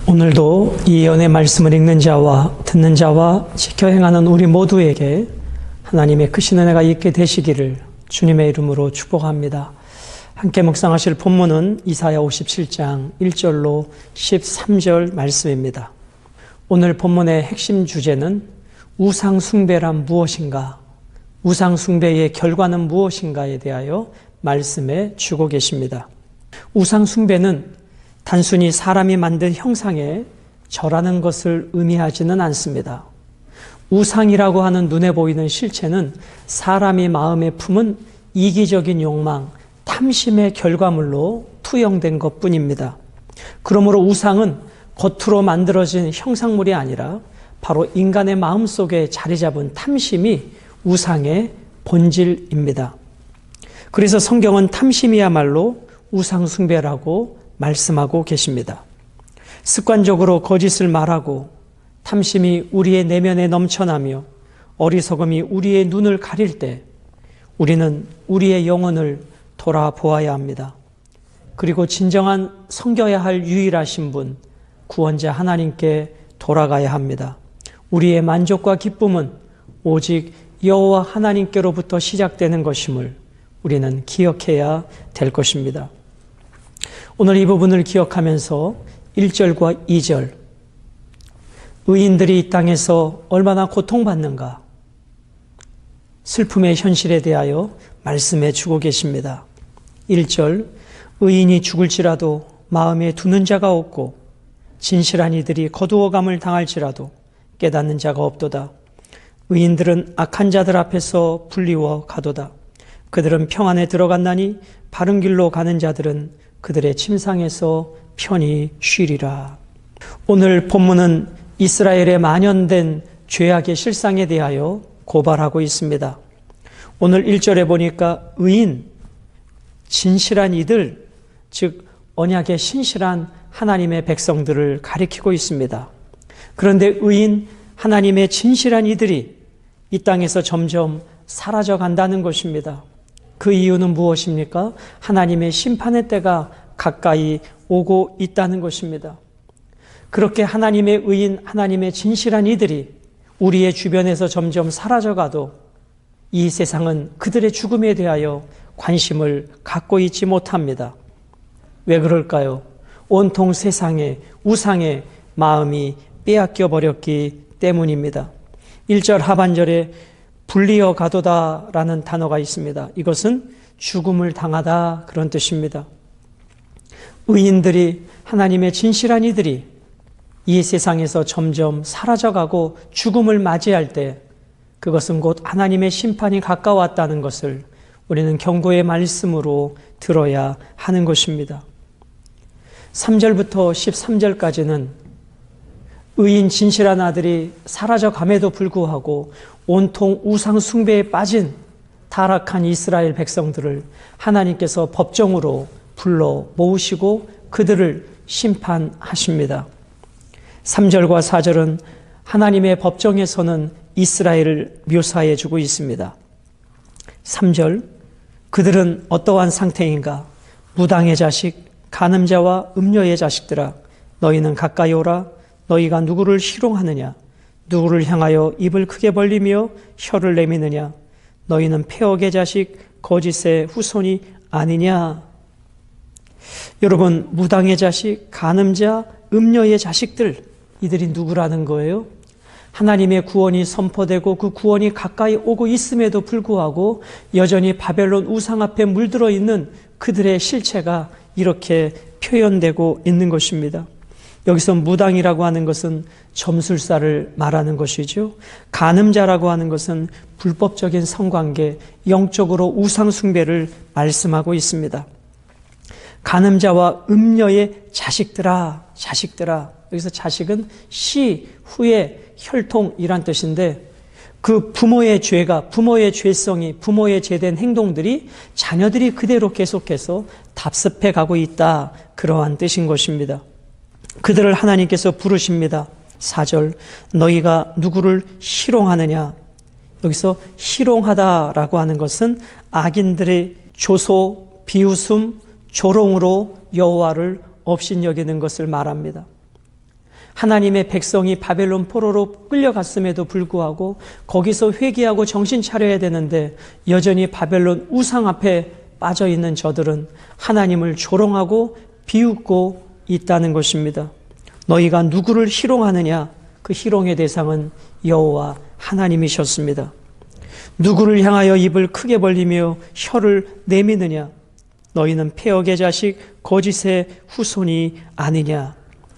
오늘도 이 예언의 말씀을 읽는 자와 듣는 자와 지켜 행하는 우리 모두에게 하나님의 크신 은혜가 있게 되시기를 주님의 이름으로 축복합니다. 함께 묵상하실 본문은 이사야 57장 1절로 13절 말씀입니다. 오늘 본문의 핵심 주제는 우상 숭배란 무엇인가, 우상 숭배의 결과는 무엇인가에 대하여 말씀해 주고 계십니다. 우상 숭배는 단순히 사람이 만든 형상에 절하는 것을 의미하지는 않습니다. 우상이라고 하는 눈에 보이는 실체는 사람이 마음에 품은 이기적인 욕망, 탐심의 결과물로 투영된 것뿐입니다. 그러므로 우상은 겉으로 만들어진 형상물이 아니라 바로 인간의 마음속에 자리 잡은 탐심이 우상의 본질입니다. 그래서 성경은 탐심이야말로 우상 숭배라고 말씀하고 계십니다. 습관적으로 거짓을 말하고 탐심이 우리의 내면에 넘쳐나며 어리석음이 우리의 눈을 가릴 때 우리는 우리의 영혼을 돌아보아야 합니다. 그리고 진정한 섬겨야 할 유일하신 분, 구원자 하나님께 돌아가야 합니다. 우리의 만족과 기쁨은 오직 여호와 하나님께로부터 시작되는 것임을 우리는 기억해야 될 것입니다. 오늘 이 부분을 기억하면서 1절과 2절, 의인들이 이 땅에서 얼마나 고통받는가, 슬픔의 현실에 대하여 말씀해 주고 계십니다. 1절, 의인이 죽을지라도 마음에 두는 자가 없고 진실한 이들이 거두어감을 당할지라도 깨닫는 자가 없도다. 의인들은 악한 자들 앞에서 불리워 가도다. 그들은 평안에 들어갔나니 바른 길로 가는 자들은 그들의 침상에서 편히 쉬리라. 오늘 본문은 이스라엘에 만연된 죄악의 실상에 대하여 고발하고 있습니다. 오늘 1절에 보니까 의인, 진실한 이들, 즉 언약의 신실한 하나님의 백성들을 가리키고 있습니다. 그런데 의인, 하나님의 진실한 이들이 이 땅에서 점점 사라져 간다는 것입니다. 그 이유는 무엇입니까? 하나님의 심판의 때가 가까이 오고 있다는 것입니다. 그렇게 하나님의 의인, 하나님의 진실한 이들이 우리의 주변에서 점점 사라져가도 이 세상은 그들의 죽음에 대하여 관심을 갖고 있지 못합니다. 왜 그럴까요? 온통 세상에, 우상에 마음이 빼앗겨 버렸기 때문입니다. 1절 하반절에 불리어 가도다라는 단어가 있습니다. 이것은 죽음을 당하다 그런 뜻입니다. 의인들이, 하나님의 진실한 이들이 이 세상에서 점점 사라져가고 죽음을 맞이할 때 그것은 곧 하나님의 심판이 가까웠다는 것을 우리는 경고의 말씀으로 들어야 하는 것입니다. 3절부터 13절까지는 의인 진실한 아들이 사라져감에도 불구하고 온통 우상 숭배에 빠진 타락한 이스라엘 백성들을 하나님께서 법정으로 불러 모으시고 그들을 심판하십니다. 3절과 4절은 하나님의 법정에서는 이스라엘을 묘사해 주고 있습니다. 3절, 그들은 어떠한 상태인가? 무당의 자식, 간음자와 음녀의 자식들아, 너희는 가까이 오라. 너희가 누구를 희롱하느냐? 누구를 향하여 입을 크게 벌리며 혀를 내미느냐? 너희는 폐역의 자식, 거짓의 후손이 아니냐? 여러분, 무당의 자식, 간음자, 음녀의 자식들, 이들이 누구라는 거예요? 하나님의 구원이 선포되고 그 구원이 가까이 오고 있음에도 불구하고 여전히 바벨론 우상 앞에 물들어 있는 그들의 실체가 이렇게 표현되고 있는 것입니다. 여기서 무당이라고 하는 것은 점술사를 말하는 것이죠. 간음자라고 하는 것은 불법적인 성관계, 영적으로 우상 숭배를 말씀하고 있습니다. 간음자와 음녀의 자식들아, 자식들아. 여기서 자식은 시, 후에, 혈통이란 뜻인데 그 부모의 죄가, 부모의 죄성이, 부모의 죄된 행동들이 자녀들이 그대로 계속해서 답습해 가고 있다. 그러한 뜻인 것입니다. 그들을 하나님께서 부르십니다. 4절, 너희가 누구를 희롱하느냐? 여기서 희롱하다라고 하는 것은 악인들의 조소, 비웃음, 조롱으로 여호와를 업신여기는 것을 말합니다. 하나님의 백성이 바벨론 포로로 끌려갔음에도 불구하고 거기서 회개하고 정신 차려야 되는데 여전히 바벨론 우상 앞에 빠져있는 저들은 하나님을 조롱하고 비웃고 있다는 것입니다. 너희가 누구를 희롱하느냐? 그 희롱의 대상은 여호와 하나님이셨습니다. 누구를 향하여 입을 크게 벌리며 혀를 내미느냐? 너희는 패역의 자식 거짓의 후손이 아니냐?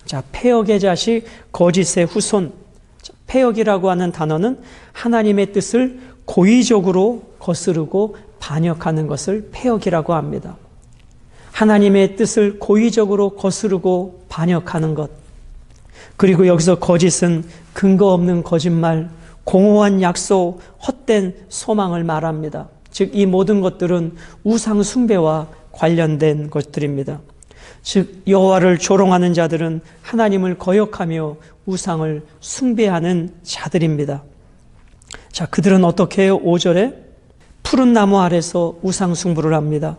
자, 패역의 자식 거짓의 후손. 패역이라고 하는 단어는 하나님의 뜻을 고의적으로 거스르고 반역하는 것을 패역이라고 합니다. 하나님의 뜻을 고의적으로 거스르고 반역하는 것. 그리고 여기서 거짓은 근거 없는 거짓말, 공허한 약속, 헛된 소망을 말합니다. 즉, 이 모든 것들은 우상 숭배와 관련된 것들입니다. 즉, 여호와를 조롱하는 자들은 하나님을 거역하며 우상을 숭배하는 자들입니다. 자, 그들은 어떻게 해요? 5절에 푸른 나무 아래서 우상 숭배를 합니다.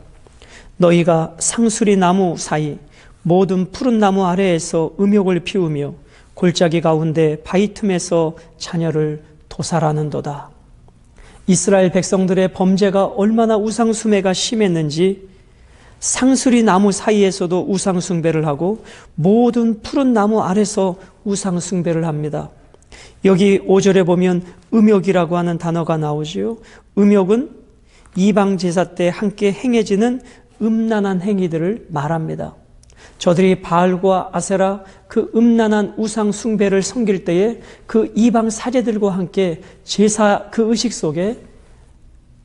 너희가 상수리 나무 사이 모든 푸른 나무 아래에서 음욕을 피우며 골짜기 가운데 바위 틈에서 자녀를 도살하는도다. 이스라엘 백성들의 범죄가 얼마나 우상 숭배가 심했는지 상수리 나무 사이에서도 우상 숭배를 하고 모든 푸른 나무 아래서 우상 숭배를 합니다. 여기 5절에 보면 음욕이라고 하는 단어가 나오지요. 음욕은 이방 제사 때 함께 행해지는 음란한 행위들을 말합니다. 저들이 바알과 아세라 그 음란한 우상 숭배를 섬길 때에 그 이방 사제들과 함께 제사 그 의식 속에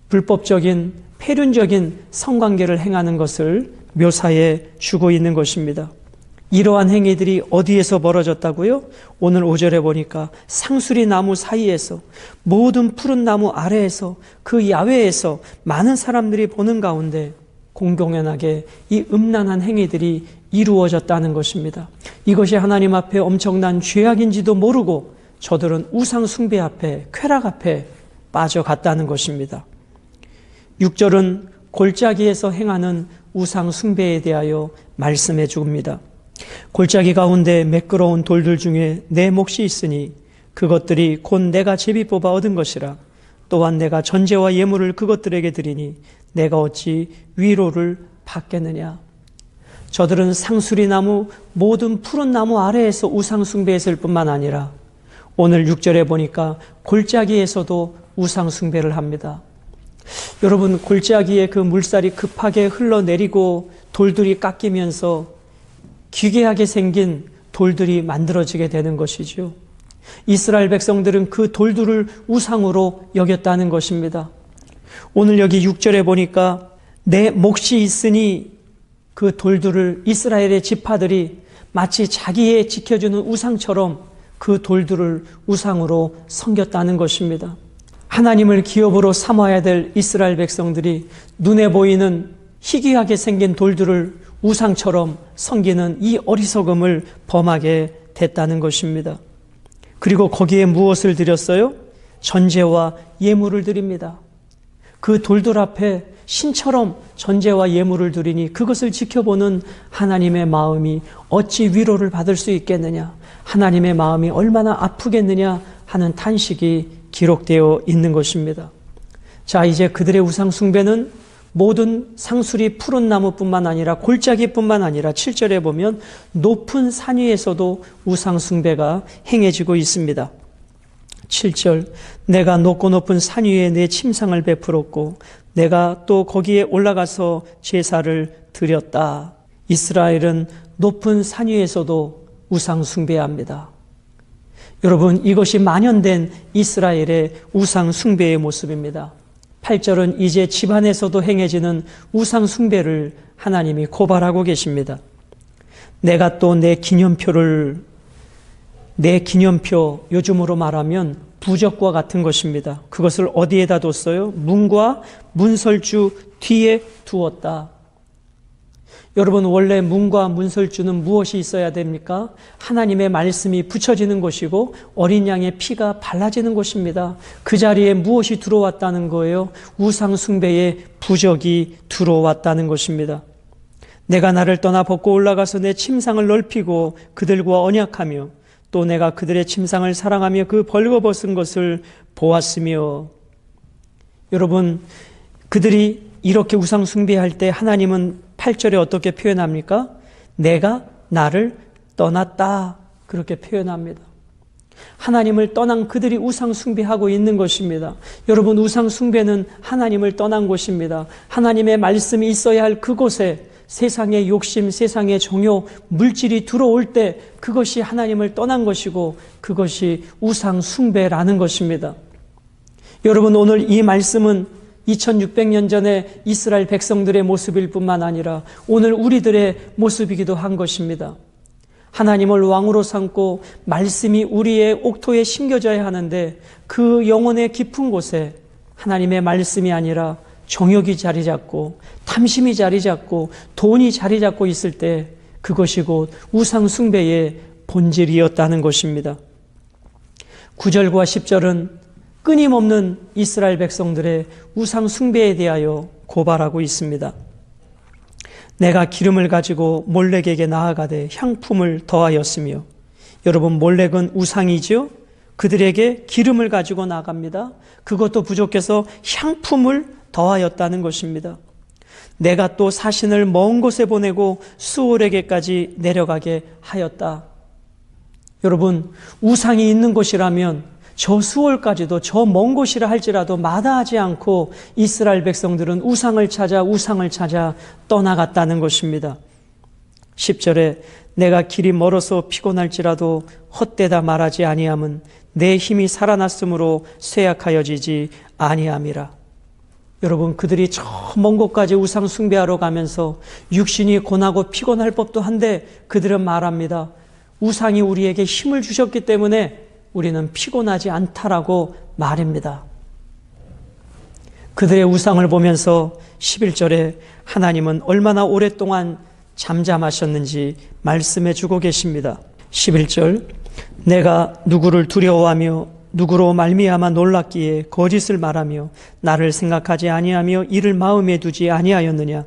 불법적인 폐륜적인 성관계를 행하는 것을 묘사해 주고 있는 것입니다. 이러한 행위들이 어디에서 벌어졌다고요? 오늘 5절에 보니까 상수리 나무 사이에서 모든 푸른 나무 아래에서 그 야외에서 많은 사람들이 보는 가운데 공공연하게 이 음란한 행위들이 이루어졌다는 것입니다. 이것이 하나님 앞에 엄청난 죄악인지도 모르고 저들은 우상 숭배 앞에, 쾌락 앞에 빠져갔다는 것입니다. 6절은 골짜기에서 행하는 우상 숭배에 대하여 말씀해 줍니다. 골짜기 가운데 매끄러운 돌들 중에 내 몫이 있으니 그것들이 곧 내가 제비 뽑아 얻은 것이라. 또한 내가 전제와 예물을 그것들에게 드리니 내가 어찌 위로를 받겠느냐. 저들은 상수리 나무 모든 푸른 나무 아래에서 우상 숭배했을 뿐만 아니라 오늘 6절에 보니까 골짜기에서도 우상 숭배를 합니다. 여러분, 골짜기에 그 물살이 급하게 흘러내리고 돌들이 깎이면서 기괴하게 생긴 돌들이 만들어지게 되는 것이죠. 이스라엘 백성들은 그 돌들을 우상으로 여겼다는 것입니다. 오늘 여기 6절에 보니까 내 몫이 있으니 그 돌들을 이스라엘의 지파들이 마치 자기의 지켜주는 우상처럼 그 돌들을 우상으로 섬겼다는 것입니다. 하나님을 기업으로 삼아야 될 이스라엘 백성들이 눈에 보이는 희귀하게 생긴 돌들을 우상처럼 섬기는 이 어리석음을 범하게 됐다는 것입니다. 그리고 거기에 무엇을 드렸어요? 전제와 예물을 드립니다. 그 돌들 앞에 신처럼 전제와 예물을 드리니 그것을 지켜보는 하나님의 마음이 어찌 위로를 받을 수 있겠느냐, 하나님의 마음이 얼마나 아프겠느냐 하는 탄식이 기록되어 있는 것입니다. 자, 이제 그들의 우상 숭배는 모든 상수리 푸른 나무뿐만 아니라 골짜기뿐만 아니라 7절에 보면 높은 산 위에서도 우상 숭배가 행해지고 있습니다. 7절, 내가 높고 높은 산 위에 내 침상을 베풀었고 내가 또 거기에 올라가서 제사를 드렸다. 이스라엘은 높은 산 위에서도 우상 숭배합니다. 여러분, 이것이 만연된 이스라엘의 우상 숭배의 모습입니다. 8절은 이제 집안에서도 행해지는 우상 숭배를 하나님이 고발하고 계십니다. 내가 또 내 기념표, 요즘으로 말하면 부적과 같은 것입니다. 그것을 어디에다 뒀어요? 문과 문설주 뒤에 두었다. 여러분, 원래 문과 문설주는 무엇이 있어야 됩니까? 하나님의 말씀이 붙여지는 것이고 어린 양의 피가 발라지는 것입니다. 그 자리에 무엇이 들어왔다는 거예요? 우상 숭배의 부적이 들어왔다는 것입니다. 내가 나를 떠나 벗고 올라가서 내 침상을 넓히고 그들과 언약하며 또 내가 그들의 침상을 사랑하며 그 벌거벗은 것을 보았으며. 여러분, 그들이 이렇게 우상 숭배할 때 하나님은 8절에 어떻게 표현합니까? 내가 나를 떠났다, 그렇게 표현합니다. 하나님을 떠난 그들이 우상 숭배하고 있는 것입니다. 여러분, 우상 숭배는 하나님을 떠난 곳입니다. 하나님의 말씀이 있어야 할 그곳에 세상의 욕심, 세상의 정욕, 물질이 들어올 때 그것이 하나님을 떠난 것이고 그것이 우상 숭배라는 것입니다. 여러분, 오늘 이 말씀은 2600년 전에 이스라엘 백성들의 모습일 뿐만 아니라 오늘 우리들의 모습이기도 한 것입니다. 하나님을 왕으로 삼고 말씀이 우리의 옥토에 심겨져야 하는데 그 영혼의 깊은 곳에 하나님의 말씀이 아니라 정욕이 자리 잡고 탐심이 자리 잡고 돈이 자리 잡고 있을 때 그것이 곧 우상 숭배의 본질이었다는 것입니다. 9절과 10절은 끊임없는 이스라엘 백성들의 우상 숭배에 대하여 고발하고 있습니다. 내가 기름을 가지고 몰렉에게 나아가되 향품을 더하였으며. 여러분, 몰렉은 우상이죠. 그들에게 기름을 가지고 나갑니다. 그것도 부족해서 향품을 더하였다는 것입니다. 내가 또 사신을 먼 곳에 보내고 수월에게까지 내려가게 하였다. 여러분, 우상이 있는 곳이라면 저 수월까지도 저 먼 곳이라 할지라도 마다하지 않고 이스라엘 백성들은 우상을 찾아 떠나갔다는 것입니다. 10절에 내가 길이 멀어서 피곤할지라도 헛되다 말하지 아니함은 내 힘이 살아났으므로 쇠약하여지지 아니함이라. 여러분, 그들이 저 먼 곳까지 우상 숭배하러 가면서 육신이 고나고 피곤할 법도 한데 그들은 말합니다. 우상이 우리에게 힘을 주셨기 때문에 우리는 피곤하지 않다라고 말합니다. 그들의 우상을 보면서 11절에 하나님은 얼마나 오랫동안 잠잠하셨는지 말씀해 주고 계십니다. 11절, 내가 누구를 두려워하며 누구로 말미암아 놀랐기에 거짓을 말하며 나를 생각하지 아니하며 이를 마음에 두지 아니하였느냐.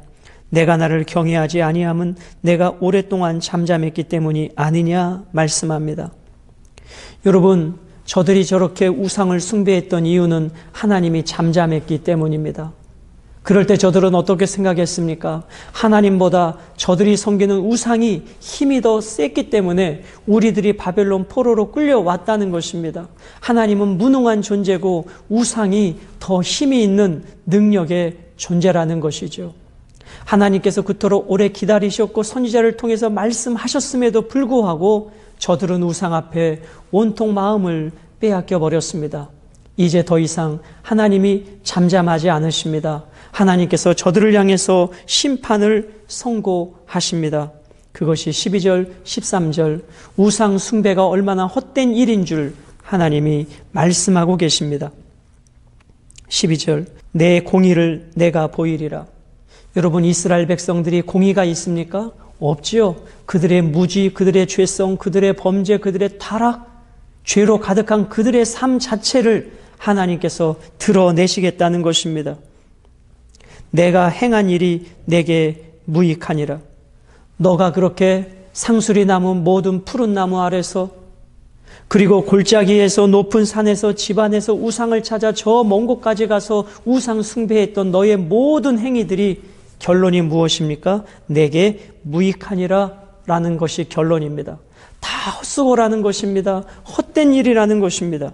내가 나를 경외하지 아니함은 내가 오랫동안 잠잠했기 때문이 아니냐 말씀합니다. 여러분, 저들이 저렇게 우상을 숭배했던 이유는 하나님이 잠잠했기 때문입니다. 그럴 때 저들은 어떻게 생각했습니까? 하나님보다 저들이 섬기는 우상이 힘이 더 셌기 때문에 우리들이 바벨론 포로로 끌려왔다는 것입니다. 하나님은 무능한 존재고 우상이 더 힘이 있는 능력의 존재라는 것이죠. 하나님께서 그토록 오래 기다리셨고 선지자를 통해서 말씀하셨음에도 불구하고 저들은 우상 앞에 온통 마음을 빼앗겨 버렸습니다. 이제 더 이상 하나님이 잠잠하지 않으십니다. 하나님께서 저들을 향해서 심판을 선고하십니다. 그것이 12절, 13절 우상 숭배가 얼마나 헛된 일인 줄 하나님이 말씀하고 계십니다. 12절, 내 공의를 내가 보이리라. 여러분, 이스라엘 백성들이 공의가 있습니까? 없지요. 그들의 무지, 그들의 죄성, 그들의 범죄, 그들의 타락, 죄로 가득한 그들의 삶 자체를 하나님께서 드러내시겠다는 것입니다. 내가 행한 일이 내게 무익하니라. 너가 그렇게 상수리 나무, 모든 푸른 나무 아래서 그리고 골짜기에서 높은 산에서 집안에서 우상을 찾아 저 먼 곳까지 가서 우상 숭배했던 너의 모든 행위들이 결론이 무엇입니까? 내게 무익하니라 라는 것이 결론입니다. 다 헛수고라는 것입니다. 헛된 일이라는 것입니다.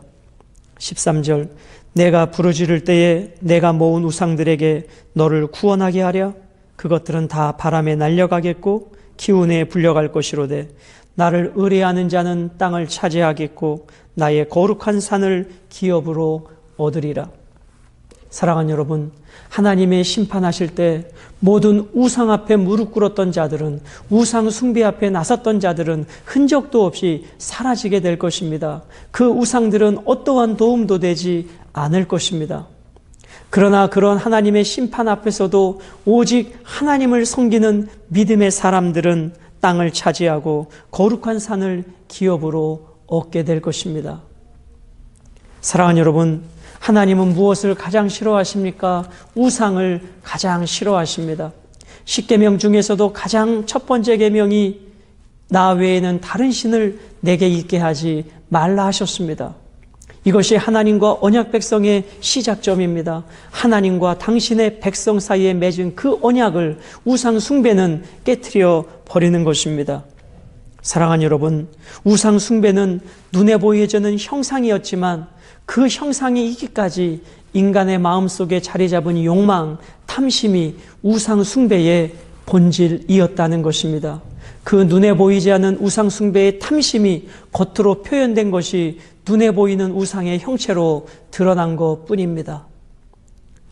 13절, 내가 부르짖을 때에 내가 모은 우상들에게 너를 구원하게 하랴. 그것들은 다 바람에 날려가겠고 기운에 불려갈 것이로되 나를 의뢰하는 자는 땅을 차지하겠고 나의 거룩한 산을 기업으로 얻으리라. 사랑하는 여러분, 하나님의 심판하실 때 모든 우상 앞에 무릎 꿇었던 자들은, 우상 숭배 앞에 나섰던 자들은 흔적도 없이 사라지게 될 것입니다. 그 우상들은 어떠한 도움도 되지 않을 것입니다. 그러나 그런 하나님의 심판 앞에서도 오직 하나님을 섬기는 믿음의 사람들은 땅을 차지하고 거룩한 산을 기업으로 얻게 될 것입니다. 사랑하는 여러분, 하나님은 무엇을 가장 싫어하십니까? 우상을 가장 싫어하십니다. 10계명 중에서도 가장 첫 번째 계명이 나 외에는 다른 신을 내게 있게 하지 말라 하셨습니다. 이것이 하나님과 언약 백성의 시작점입니다. 하나님과 당신의 백성 사이에 맺은 그 언약을 우상 숭배는 깨트려 버리는 것입니다. 사랑하는 여러분, 우상 숭배는 눈에 보이지는 형상이었지만 그 형상이 있기까지 인간의 마음속에 자리 잡은 욕망, 탐심이 우상 숭배의 본질이었다는 것입니다. 그 눈에 보이지 않는 우상 숭배의 탐심이 겉으로 표현된 것이 눈에 보이는 우상의 형체로 드러난 것뿐입니다.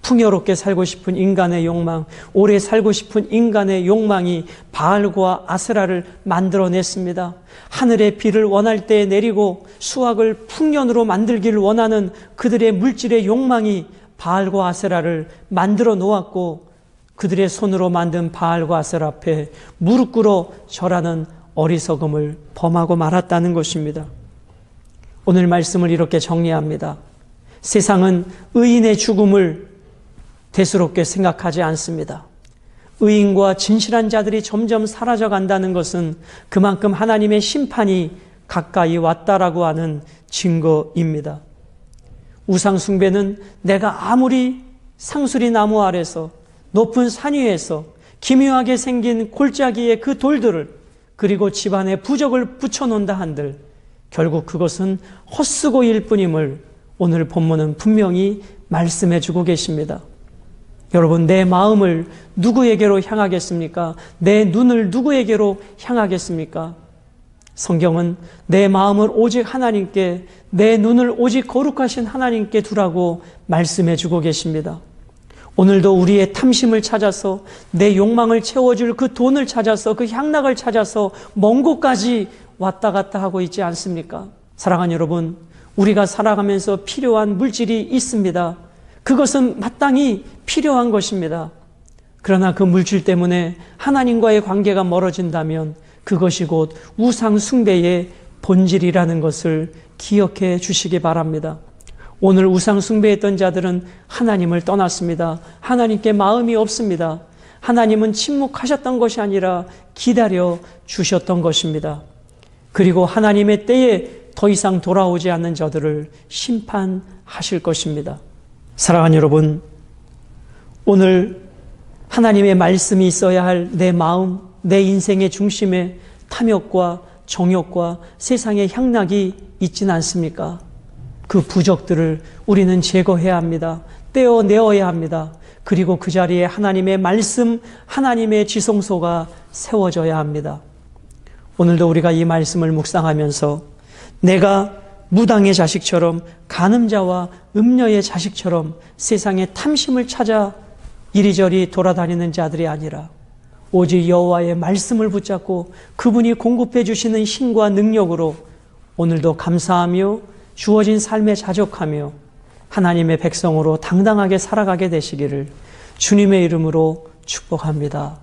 풍요롭게 살고 싶은 인간의 욕망, 오래 살고 싶은 인간의 욕망이 바알과 아세라를 만들어냈습니다. 하늘의 비를 원할 때 내리고 수확을 풍년으로 만들기를 원하는 그들의 물질의 욕망이 바알과 아세라를 만들어 놓았고, 그들의 손으로 만든 바알과 아세라 앞에 무릎 꿇어 절하는 어리석음을 범하고 말았다는 것입니다. 오늘 말씀을 이렇게 정리합니다. 세상은 의인의 죽음을 대수롭게 생각하지 않습니다. 의인과 진실한 자들이 점점 사라져 간다는 것은 그만큼 하나님의 심판이 가까이 왔다라고 하는 증거입니다. 우상 숭배는 내가 아무리 상수리 나무 아래서 높은 산 위에서 기묘하게 생긴 골짜기의 그 돌들을, 그리고 집안에 부적을 붙여놓는다 한들 결국 그것은 헛수고일 뿐임을 오늘 본문은 분명히 말씀해 주고 계십니다. 여러분, 내 마음을 누구에게로 향하겠습니까? 내 눈을 누구에게로 향하겠습니까? 성경은 내 마음을 오직 하나님께, 내 눈을 오직 거룩하신 하나님께 두라고 말씀해 주고 계십니다. 오늘도 우리의 탐심을 찾아서, 내 욕망을 채워줄 그 돈을 찾아서, 그 향락을 찾아서 먼 곳까지 왔다 갔다 하고 있지 않습니까? 사랑하는 여러분, 우리가 살아가면서 필요한 물질이 있습니다. 그것은 마땅히 필요한 것입니다. 그러나 그 물질 때문에 하나님과의 관계가 멀어진다면 그것이 곧 우상 숭배의 본질이라는 것을 기억해 주시기 바랍니다. 오늘 우상 숭배했던 자들은 하나님을 떠났습니다. 하나님께 마음이 없습니다. 하나님은 침묵하셨던 것이 아니라 기다려 주셨던 것입니다. 그리고 하나님의 때에 더 이상 돌아오지 않는 자들을 심판하실 것입니다. 사랑하는 여러분, 오늘 하나님의 말씀이 있어야 할 내 마음, 내 인생의 중심에 탐욕과 정욕과 세상의 향락이 있지는 않습니까? 그 부적들을 우리는 제거해야 합니다. 떼어내어야 합니다. 그리고 그 자리에 하나님의 말씀, 하나님의 지성소가 세워져야 합니다. 오늘도 우리가 이 말씀을 묵상하면서 내가 무당의 자식처럼, 간음자와 음녀의 자식처럼 세상의 탐심을 찾아 이리저리 돌아다니는 자들이 아니라 오직 여호와의 말씀을 붙잡고 그분이 공급해 주시는 힘과 능력으로 오늘도 감사하며 주어진 삶에 자족하며 하나님의 백성으로 당당하게 살아가게 되시기를 주님의 이름으로 축복합니다.